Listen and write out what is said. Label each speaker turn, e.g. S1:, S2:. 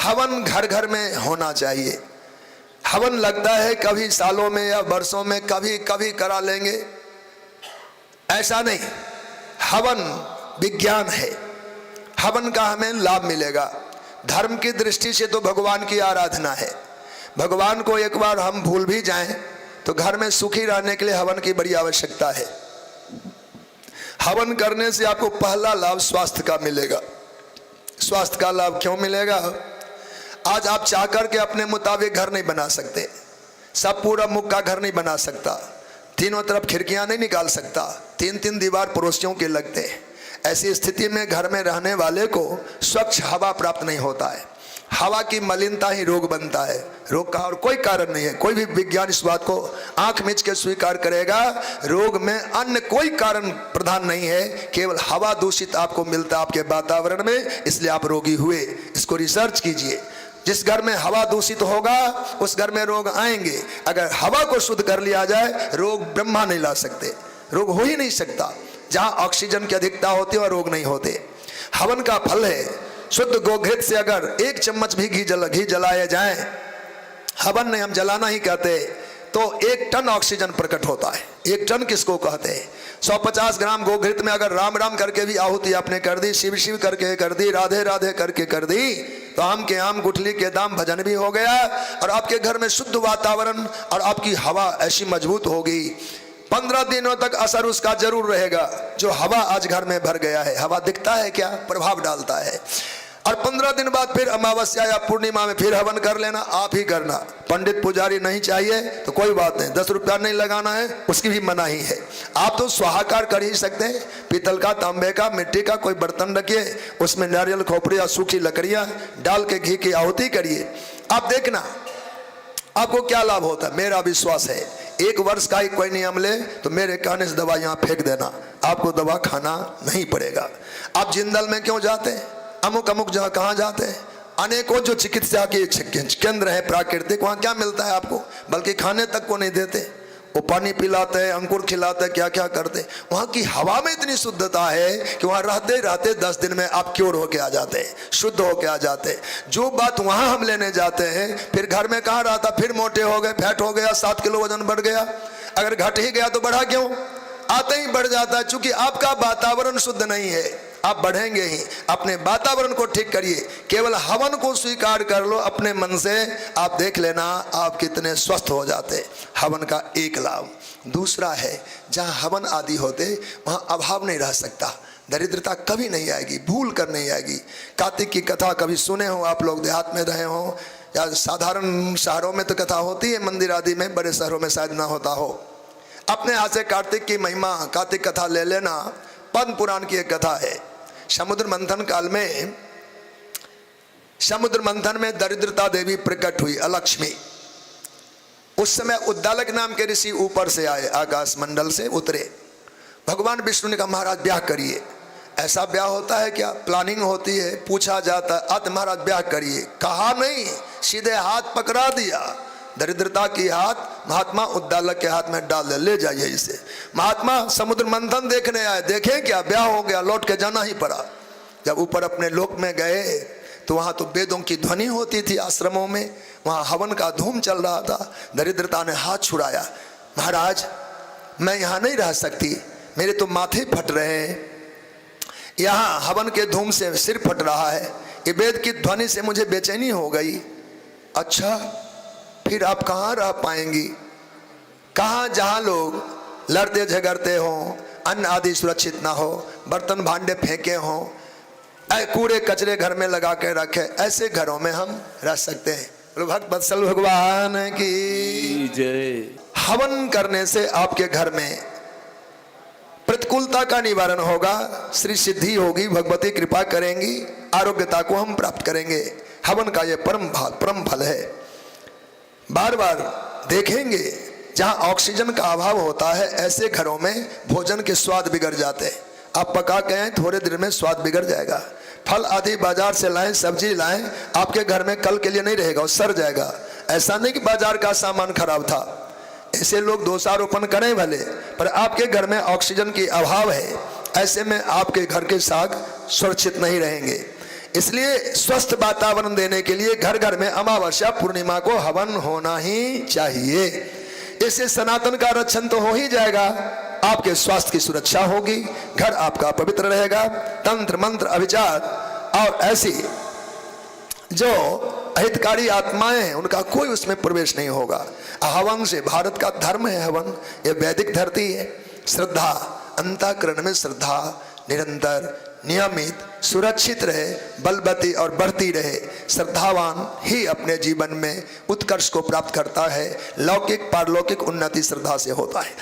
S1: हवन घर घर में होना चाहिए। हवन लगता है कभी सालों में या वर्षों में, कभी कभी करा लेंगे, ऐसा नहीं। हवन विज्ञान है, हवन का हमें लाभ मिलेगा। धर्म की दृष्टि से तो भगवान की आराधना है। भगवान को एक बार हम भूल भी जाएं तो घर में सुखी रहने के लिए हवन की बड़ी आवश्यकता है। हवन करने से आपको पहला लाभ स्वास्थ्य का मिलेगा। स्वास्थ्य का लाभ क्यों मिलेगा? आज आप चाह करके अपने मुताबिक घर नहीं बना सकते, सब पूरा मुख का घर नहीं बना सकता, तीनों तरफ खिड़कियां नहीं निकाल सकता, तीन तीन दीवार पड़ोसियों के लगते हैं। ऐसी स्थिति में घर में रहने वाले को स्वच्छ हवा प्राप्त नहीं होता है। हवा की मलिनता ही रोग बनता है। रोग का और कोई कारण नहीं है। कोई भी विज्ञान इस बात को आंख मीच के स्वीकार करेगा। रोग में अन्य कोई कारण प्रधान नहीं है, केवल हवा दूषित आपको मिलता आपके वातावरण में, इसलिए आप रोगी हुए। इसको रिसर्च कीजिए। जिस घर में हवा दूषित होगा उस घर में रोग आएंगे। अगर हवा को शुद्ध कर लिया जाए, रोग ब्रह्मा नहीं ला सकते, रोग हो ही नहीं सकता। जहां ऑक्सीजन की अधिकता होती है वह रोग नहीं होते। हवन का फल है, शुद्ध गोघृत से अगर 1 चम्मच भी घी जलाए जाए, हवन नहीं हम जलाना ही कहते, तो 1 टन ऑक्सीजन प्रकट होता है। 1 टन किसको कहते हैं? 150 ग्राम गोघृत में अगर राम राम करके भी आहुति आपने कर दी, शिव शिव करके कर दी, राधे राधे करके कर दी, तो आम के आम गुठली के दाम भजन भी हो गया और आपके घर में शुद्ध वातावरण और आपकी हवा ऐसी मजबूत होगी। 15 दिनों तक असर उसका जरूर रहेगा। जो हवा आज घर में भर गया है, हवा दिखता है क्या? प्रभाव डालता है। और 15 दिन बाद फिर अमावस्या या पूर्णिमा में फिर हवन कर लेना, आप ही करना। पंडित पुजारी नहीं चाहिए तो कोई बात नहीं, 10 रुपया नहीं लगाना है, उसकी भी मनाही है। आप तो स्वाहाकार कर ही सकते हैं। पीतल का, तांबे का, मिट्टी का कोई बर्तन रखिए, उसमें नारियल, खोपड़ी या सूखी लकड़ियां डाल के घी की आहुति करिए। आप देखना आपको क्या लाभ होता है। मेरा विश्वास है 1 वर्ष का ही कोई नियम ले तो मेरे कहने से दवा यहाँ फेंक देना, आपको दवा खाना नहीं पड़ेगा। आप जिंदल में क्यों जाते हैं? अमुक अमुक जगह कहाँ जाते हैं? अनेकों जो चिकित्सा के केंद्र है प्राकृतिक, वहाँ क्या मिलता है आपको? बल्कि खाने तक को नहीं देते, वो पानी पिलाते हैं, अंकुर खिलाते हैं, क्या क्या करते। वहाँ की हवा में इतनी शुद्धता है कि वहाँ रहते रहते 10 दिन में आप क्योर होके आ जाते हैं, शुद्ध होके आ जाते हैं। जो बात वहाँ हम लेने जाते हैं, फिर घर में कहाँ रहता, फिर मोटे हो गए, फैट हो गया, 7 किलो वजन बढ़ गया। अगर घट ही गया तो बढ़ा क्यों? आते ही बढ़ जाता है, चूंकि आपका वातावरण शुद्ध नहीं है। आप बढ़ेंगे ही। अपने वातावरण को ठीक करिए। केवल हवन को स्वीकार कर लो अपने मन से, आप देख लेना आप कितने स्वस्थ हो जाते। हवन का एक लाभ। दूसरा है, जहाँ हवन आदि होते वहाँ अभाव नहीं रह सकता, दरिद्रता कभी नहीं आएगी, भूल कर नहीं आएगी। कार्तिक की कथा कभी सुने हो आप लोग, देहात में रहे हो या साधारण शहरों में तो कथा होती है, मंदिर आदि में, बड़े शहरों में शायद ना होता हो। अपने हाथ से कार्तिक की महिमा, कार्तिक कथा ले लेना। पद्म पुराण की एक कथा है। समुद्र मंथन काल में, समुद्र मंथन में दरिद्रता देवी प्रकट हुई, अलक्ष्मी। उस समय उद्दालक नाम के ऋषि ऊपर से आए, आकाश मंडल से उतरे। भगवान विष्णु ने कहा महाराज ब्याह करिए। ऐसा ब्याह होता है क्या? प्लानिंग होती है, पूछा जाता है, अत महाराज ब्याह करिए। कहा नहीं, सीधे हाथ पकड़ा दिया। दरिद्रता की हाथ महात्मा उद्दालक के हाथ में डाल दे, ले जाइए इसे। महात्मा समुद्र मंथन देखने आए, देखे क्या? ब्याह हो गया, लौट के जाना ही पड़ा। जब ऊपर अपने लोक में गए तो वहाँ तो वेदों की ध्वनि होती थी आश्रमों में, वहाँ हवन का धूम चल रहा था। दरिद्रता ने हाथ छुड़ाया, महाराज मैं यहाँ नहीं रह सकती, मेरे तो माथे फट रहे हैं, यहाँ हवन के धूम से सिर फट रहा है, ये वेद की ध्वनि से मुझे बेचैनी हो गई। अच्छा फिर आप कहाँ रह पाएंगी? कहाँ जहाँ लोग लड़ते झगड़ते हों, अन्न आदि सुरक्षित ना हो, बर्तन भांडे फेंके हों, कूड़े कचरे घर में लगा के रखे, ऐसे घरों में हम रह सकते हैं। भक्त वत्सल भगवान की जय। हवन करने से आपके घर में प्रतिकूलता का निवारण होगा, श्री सिद्धि होगी, भगवती कृपा करेंगी, आरोग्यता को हम प्राप्त करेंगे। हवन का ये परम फल है। बार बार देखेंगे जहाँ ऑक्सीजन का अभाव होता है, ऐसे घरों में भोजन के स्वाद बिगड़ जाते हैं। आप पका के आए, थोड़े देर में स्वाद बिगड़ जाएगा। फल आदि बाजार से लाएं, सब्जी लाएं, आपके घर में कल के लिए नहीं रहेगा, वो सड़ जाएगा। ऐसा नहीं कि बाजार का सामान खराब था, ऐसे लोग दोषारोपण करें भले, पर आपके घर में ऑक्सीजन की अभाव है, ऐसे में आपके घर के साग सुरक्षित नहीं रहेंगे। इसलिए स्वस्थ वातावरण देने के लिए घर घर में अमावस्या पूर्णिमा को हवन होना ही चाहिए। इससे सनातन का रक्षण तो हो ही जाएगा, आपके स्वास्थ्य की सुरक्षा होगी, घर आपका पवित्र रहेगा, तंत्र मंत्र अभिचार और ऐसी जो अहितकारी आत्माएं हैं उनका कोई उसमें प्रवेश नहीं होगा। हवन से भारत का धर्म है, हवन ये वैदिक धरती है। श्रद्धा अंतःकरण में श्रद्धा निरंतर नियमित सुरक्षित रहे, बलवती और बढ़ती रहे। श्रद्धावान ही अपने जीवन में उत्कर्ष को प्राप्त करता है। लौकिक पारलौकिक उन्नति श्रद्धा से होता है।